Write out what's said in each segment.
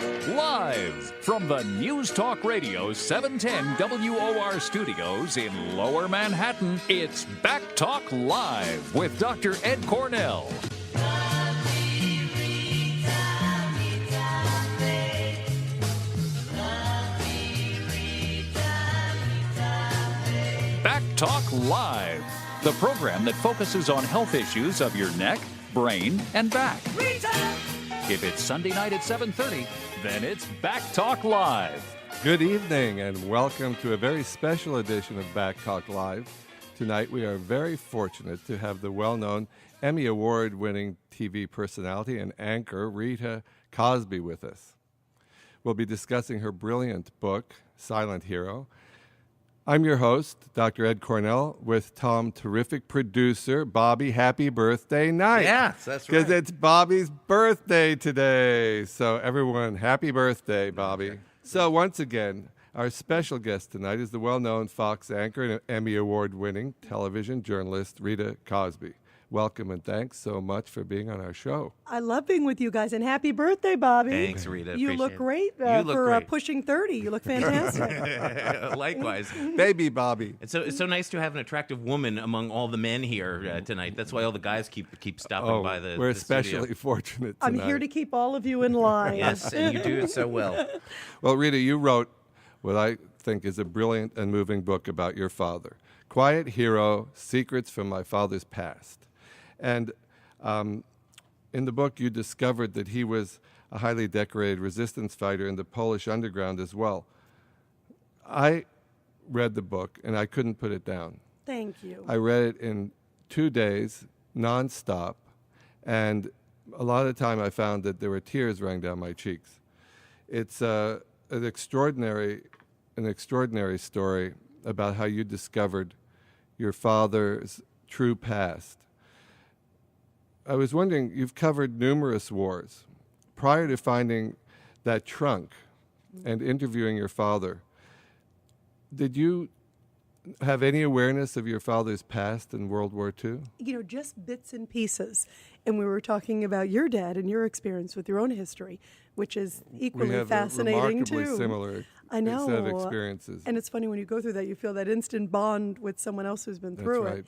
Live from the News Talk Radio 710 WOR studios in Lower Manhattan, it's Back Talk Live with Dr. Ed Kornel. Back Talk Live, the program that focuses on health issues of your neck, brain, and back. Rita! If it's Sunday night at 7:30, then it's Back Talk Live. Good evening and welcome to a very special edition of Back Talk Live. Tonight we are very fortunate to have the well-known Emmy Award-winning TV personality and anchor Rita Cosby with us. We'll be discussing her brilliant book, Silent Hero. I'm your host, Dr. Ed Kornel, with Tom, terrific producer, Bobby. Happy birthday night. Yes, that's right. Because it's Bobby's birthday today. So everyone, happy birthday, Bobby. Okay. So once again, our special guest tonight is the well-known Fox anchor and Emmy Award-winning television journalist, Rita Cosby. Welcome and thanks so much for being on our show. I love being with you guys, and happy birthday, Bobby. Thanks, Rita. You look great pushing 30. You look fantastic. Likewise. Baby Bobby. It's so nice to have an attractive woman among all the men here tonight. That's why all the guys keep stopping by the we're the especially studio. fortunate tonight. I'm here to keep all of you in line. Yes, and you do it so well. Well, Rita, you wrote what I think is a brilliant and moving book about your father, Quiet Hero, Secrets from My Father's Past. And in the book, you discovered that he was a highly decorated resistance fighter in the Polish underground as well. I read the book, and I couldn't put it down. Thank you. I read it in 2 days, nonstop, and a lot of the time I found that there were tears running down my cheeks. It's an extraordinary story about how you discovered your father's true past. I was wondering, you've covered numerous wars. Prior to finding that trunk and interviewing your father, did you have any awareness of your father's past in World War II? You know, just bits and pieces. And we were talking about your dad and your experience with your own history, which is equally fascinating, we have a remarkably too. similar set of experiences. And it's funny, when you go through that, you feel that instant bond with someone else who's been through That's right. it.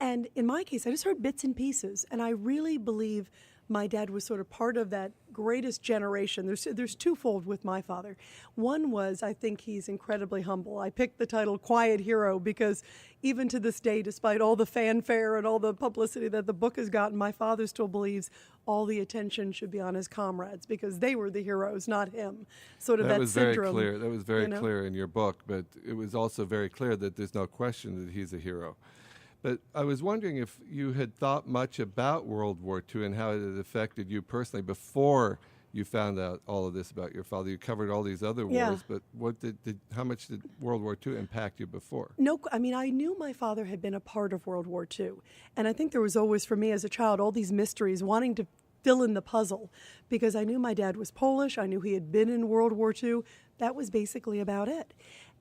And in my case, I just heard bits and pieces. And I really believe my dad was sort of part of that greatest generation. There's twofold with my father. One was, I think he's incredibly humble. I picked the title Quiet Hero because even to this day, despite all the fanfare and all the publicity that the book has gotten, my father still believes all the attention should be on his comrades because they were the heroes, not him. Sort of that was syndrome. very clear. That was very clear in your book, but it was also very clear that there's no question that he's a hero. But I was wondering if you had thought much about World War II and how it had affected you personally before you found out all of this about your father. You covered all these other wars, but how much did World War II impact you before? No, I mean, I knew my father had been a part of World War II. And I think there was always, for me as a child, all these mysteries, wanting to fill in the puzzle. Because I knew my dad was Polish. I knew he had been in World War II. That was basically about it.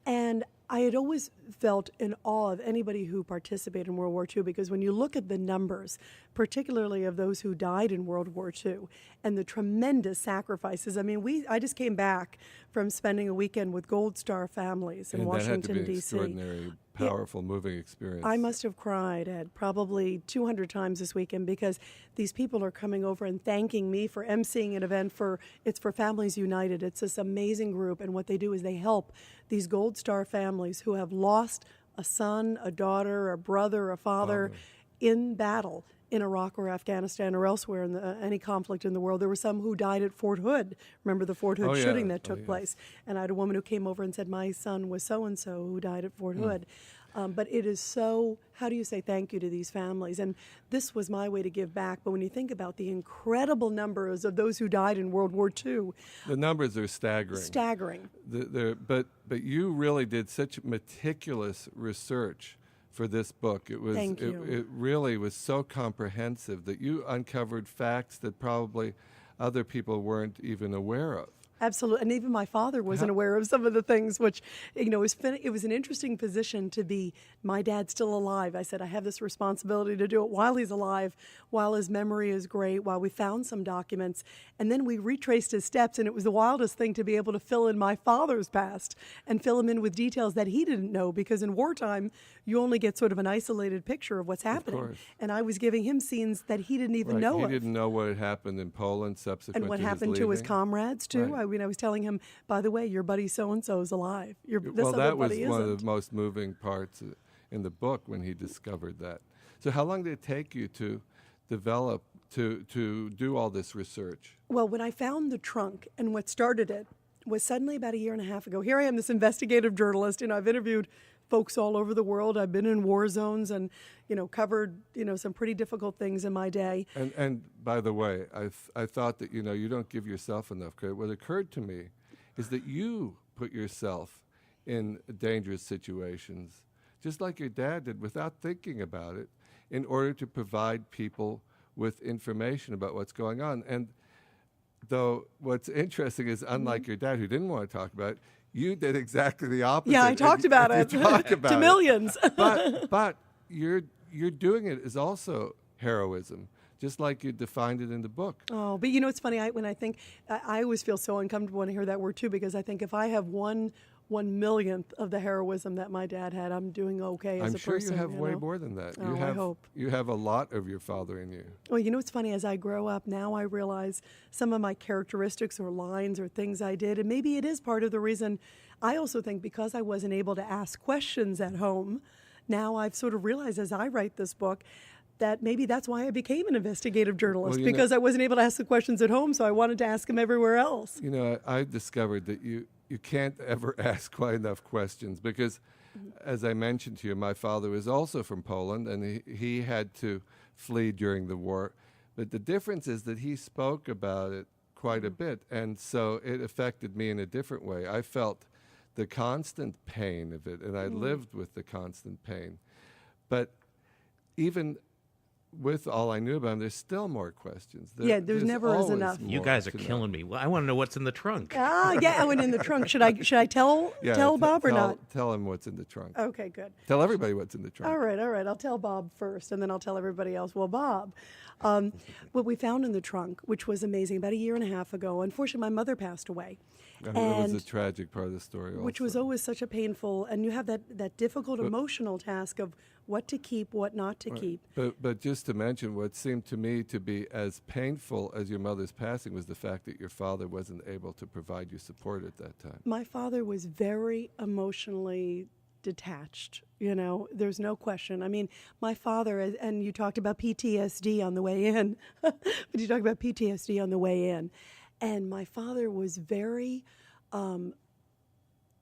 And I had always felt in awe of anybody who participated in World War II, because when you look at the numbers, particularly of those who died in World War II, and the tremendous sacrifices. I mean, I just came back from spending a weekend with Gold Star families in Washington, D.C. That had to be an extraordinary, powerful, moving experience. I must have cried, Ed, probably 200 times this weekend, because these people are coming over and thanking me for emceeing an event it's for Families United. It's this amazing group, and what they do is they help these Gold Star families who have lost a son, a daughter, a brother, a father in battle in Iraq or Afghanistan or elsewhere in any conflict in the world. There were some who died at Fort Hood. Remember the Fort Hood shooting that took place? And I had a woman who came over and said, my son was so-and-so who died at Fort Hood. But it is so, how do you say thank you to these families? And this was my way to give back. But when you think about the incredible numbers of those who died in World War II. The numbers are staggering. Staggering. But you really did such meticulous research for this book. Thank you. It really was so comprehensive that you uncovered facts that probably other people weren't even aware of. Absolutely. And even my father wasn't aware of some of the things, which, it was an interesting position to be. My dad's still alive. I said, I have this responsibility to do it while he's alive, while his memory is great, while we found some documents. And then we retraced his steps, and it was the wildest thing to be able to fill in my father's past and fill him in with details that he didn't know, because in wartime, you only get sort of an isolated picture of what's happening. Of course. And I was giving him scenes that he didn't even know He of. didn't know what had happened in Poland subsequent And what to happened to his leaving. comrades, too. Right. I was telling him, by the way, your buddy so-and-so is alive. This Well, other that was buddy one isn't. of the most moving parts in the book when he discovered that. So how long did it take you to develop, to do all this research? Well, when I found the trunk, and what started it was suddenly about a year and a half ago. Here I am, this investigative journalist. I've interviewed folks all over the world. I've been in war zones and, covered, some pretty difficult things in my day. And by the way, I thought that, you don't give yourself enough credit. What occurred to me is that you put yourself in dangerous situations, just like your dad did, without thinking about it, in order to provide people with information about what's going on. And though what's interesting is, unlike your dad, who didn't want to talk about it, you did exactly the opposite. Yeah, I talked about You it talk about to it. millions. But you're doing it is also heroism, just like you defined it in the book. Oh, but it's funny. When I think, I always feel so uncomfortable when I hear that word too, because I think if I have 1/1,000,000th of the heroism that my dad had, I'm doing okay as I'm a sure person. you have way more than that. Oh, I hope. You have a lot of your father in you. Well, it's funny. As I grow up now, I realize some of my characteristics or lines or things I did, and maybe it is part of the reason. I also think because I wasn't able to ask questions at home, now I've sort of realized as I write this book that maybe that's why I became an investigative journalist, because I wasn't able to ask the questions at home, so I wanted to ask them everywhere else. I discovered that you can't ever ask quite enough questions because, as I mentioned to you, my father was also from Poland, and he had to flee during the war. But the difference is that he spoke about it quite a bit, and so it affected me in a different way. I felt the constant pain of it, and I lived with the constant pain. But even with all I knew about him, there's still more questions. There's never is always enough. You more guys are to know. killing me. Well, I want to know what's in the trunk. I went in the trunk. Should I tell Bob or not? Tell him what's in the trunk. Okay, good. Tell everybody what's in the trunk. All right. I'll tell Bob first, and then I'll tell everybody else. Well, Bob, what we found in the trunk, which was amazing, about a year and a half ago. Unfortunately, my mother passed away. That was a tragic part of the story also. Which was always such a painful, and you have that difficult emotional task of what to keep, what not to keep. But just to mention, what seemed to me to be as painful as your mother's passing was the fact that your father wasn't able to provide you support at that time. My father was very emotionally detached. There's no question. I mean, my father, and you talked about PTSD on the way in, and my father was very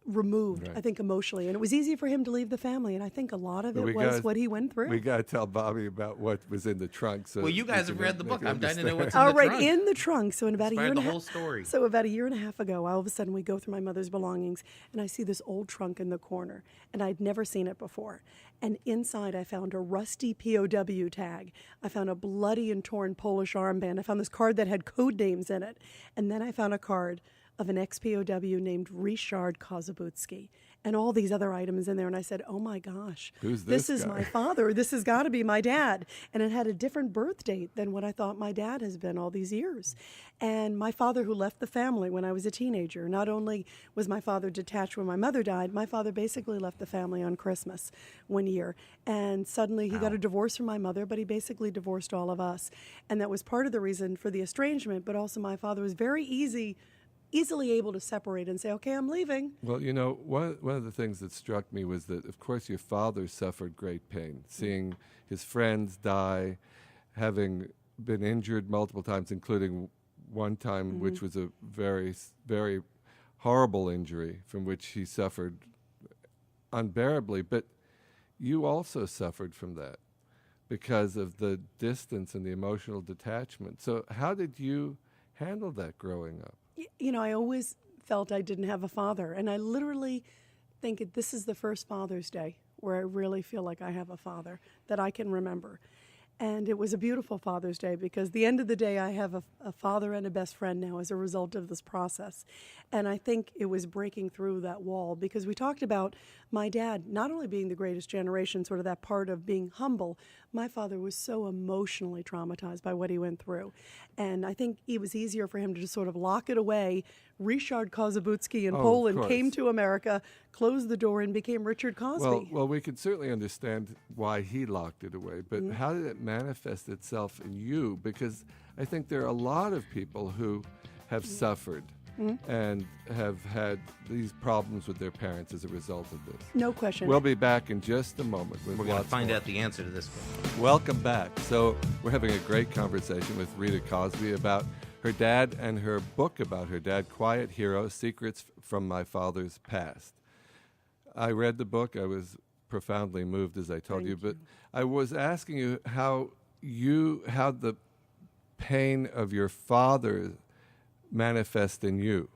removed, Right. I think, emotionally. And it was easy for him to leave the family, and I think a lot of it was what he went through. We got to tell Bobby about what was in the trunk. So Well, you guys have can read the make book. him I'm dying to know what's understand. in the trunk. In the trunk. So in about a year Inspired and a the half, whole story. So about a year and a half ago, all of a sudden we go through my mother's belongings, and I see this old trunk in the corner, and I'd never seen it before. And inside, I found a rusty POW tag. I found a bloody and torn Polish armband. I found this card that had code names in it, and then I found a card of an ex-POW named Ryszard Kozabutsky, and all these other items in there. And I said, oh my gosh, Who's this this is guy? my father. This has got to be my dad. And it had a different birth date than what I thought my dad has been all these years. And my father, who left the family when I was a teenager, not only was my father detached when my mother died, my father basically left the family on Christmas one year. And suddenly he got a divorce from my mother, but he basically divorced all of us. And that was part of the reason for the estrangement, but also my father was very easily able to separate and say, okay, I'm leaving. Well, one of the things that struck me was that, of course, your father suffered great pain, seeing his friends die, having been injured multiple times, including one time, which was a very, very horrible injury from which he suffered unbearably. But you also suffered from that because of the distance and the emotional detachment. So how did you handle that growing up? I always felt I didn't have a father, and I literally think this is the first Father's Day where I really feel like I have a father that I can remember. And it was a beautiful Father's Day because at the end of the day, I have a father and a best friend now as a result of this process. And I think it was breaking through that wall because we talked about my dad not only being the greatest generation, sort of that part of being humble. My father was so emotionally traumatized by what he went through. And I think it was easier for him to just sort of lock it away. Ryszard Kozabutsky in Poland came to America, closed the door, and became Richard Cosby. Well, we can certainly understand why he locked it away, but how did it manifest itself in you? Because I think there are a lot of people who have suffered and have had these problems with their parents as a result of this. No question. We'll be back in just a moment. With We're going to find more. out the answer to this one. Welcome back. So we're having a great conversation with Rita Cosby about her dad and her book about her dad, Quiet Hero, Secrets from My Father's Past. I read the book. I was profoundly moved, as I told you, but I was asking you how the pain of your father manifest in you.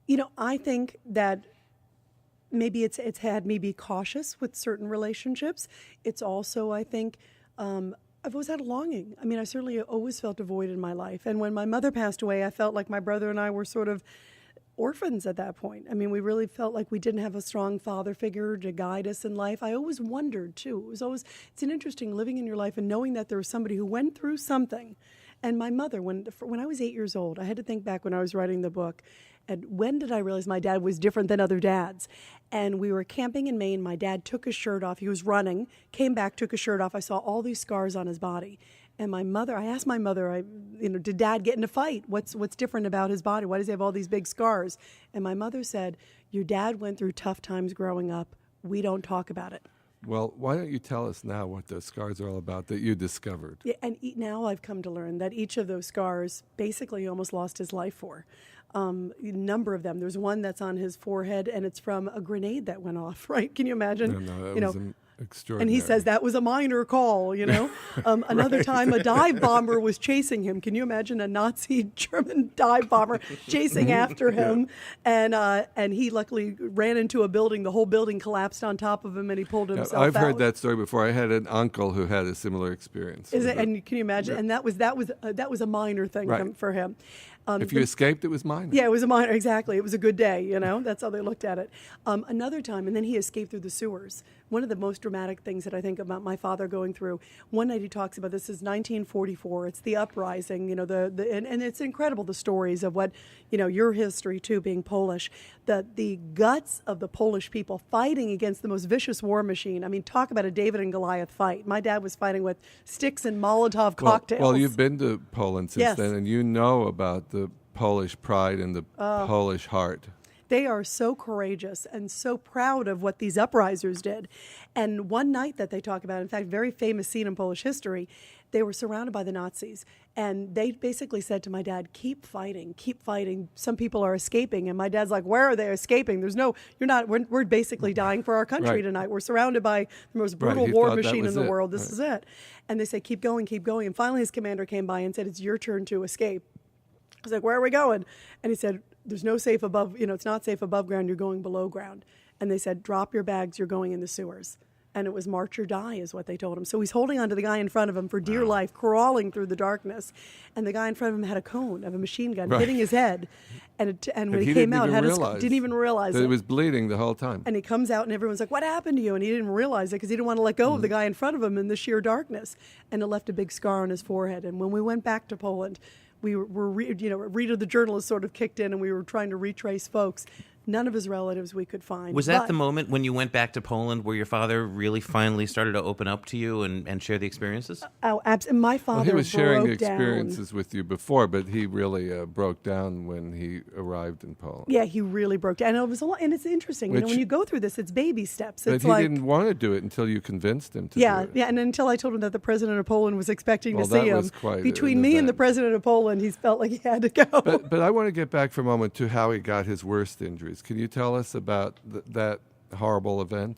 You know, I think that maybe it's had me be cautious with certain relationships. It's also, I think, I've always had a longing. I mean, I certainly always felt a void in my life. And when my mother passed away, I felt like my brother and I were sort of orphans at that point. I mean, we really felt like we didn't have a strong father figure to guide us in life. I always wondered, too. It's an interesting living in your life and knowing that there was somebody who went through something. And my mother, when I was 8 years old, I had to think back when I was writing the book, and when did I realize my dad was different than other dads? And we were camping in Maine. My dad took his shirt off. He was running, came back, took his shirt off. I saw all these scars on his body. And I asked my mother, did Dad get in a fight? What's different about his body? Why does he have all these big scars? And my mother said, your dad went through tough times growing up. We don't talk about it. Well, why don't you tell us now what those scars are all about that you discovered? Yeah, and now I've come to learn that each of those scars basically he almost lost his life for. A number of them. There's one that's on his forehead, and it's from a grenade that went off, right? Can you imagine? No, that was extraordinary. And he says that was a minor call, Another time, a dive bomber was chasing him. Can you imagine a Nazi German dive bomber chasing after him? And he luckily ran into a building. The whole building collapsed on top of him, and he pulled himself out. I've heard that story before. I had an uncle who had a similar experience. And can you imagine? Yeah. And that was a minor thing for him. If you escaped, it was minor. Yeah, it was a minor. Exactly. It was a good day, That's how they looked at it. Another time, and then he escaped through the sewers. One of the most dramatic things that I think about my father going through, one night he talks about, this is 1944, it's the uprising, and it's incredible, the stories of what, your history too, being Polish, the guts of the Polish people fighting against the most vicious war machine. I mean, talk about a David and Goliath fight. My dad was fighting with sticks and Molotov cocktails. Well, you've been to Poland since then, and you know about the Polish pride and the Polish heart. They are so courageous and so proud of what these uprisers did. And one night that they talk about, in fact, very famous scene in Polish history, they were surrounded by the Nazis. And they basically said to my dad, keep fighting, keep fighting. Some people are escaping. And my dad's like, where are they escaping? We're basically dying for our country tonight. We're surrounded by the most brutal war machine in the world. This is it. And they said, keep going, keep going. And finally his commander came by and said, it's your turn to escape. I was like, where are we going? And he said, there's no safe above, it's not safe above ground, you're going below ground. And they said, drop your bags, you're going in the sewers. And it was march or die is what they told him. So he's holding onto the guy in front of him for dear life, crawling through the darkness. And the guy in front of him had a cone of a machine gun hitting his head. And when he came out, didn't even realize that it was bleeding the whole time. And he comes out and everyone's like, what happened to you? And he didn't realize it because he didn't want to let go of the guy in front of him in the sheer darkness. And it left a big scar on his forehead. And when we went back to Poland, Rita the journalist sort of kicked in and we were trying to retrace folks. None of his relatives we could find. Was that the moment when you went back to Poland where your father really finally started to open up to you and share the experiences? Oh, absolutely. My father he was sharing broke experiences with you before, but he really broke down when he arrived in Poland. Yeah, he really broke down. And it was a lot, and it's interesting. When you go through this, it's baby steps. But it's he didn't want to do it until you convinced him to do it. Yeah, and until I told him that the president of Poland was expecting to see him. Between an me and event. the president of Poland, he felt like he had to go. But I want to get back for a moment to how he got his worst injuries. Can you tell us about that horrible event?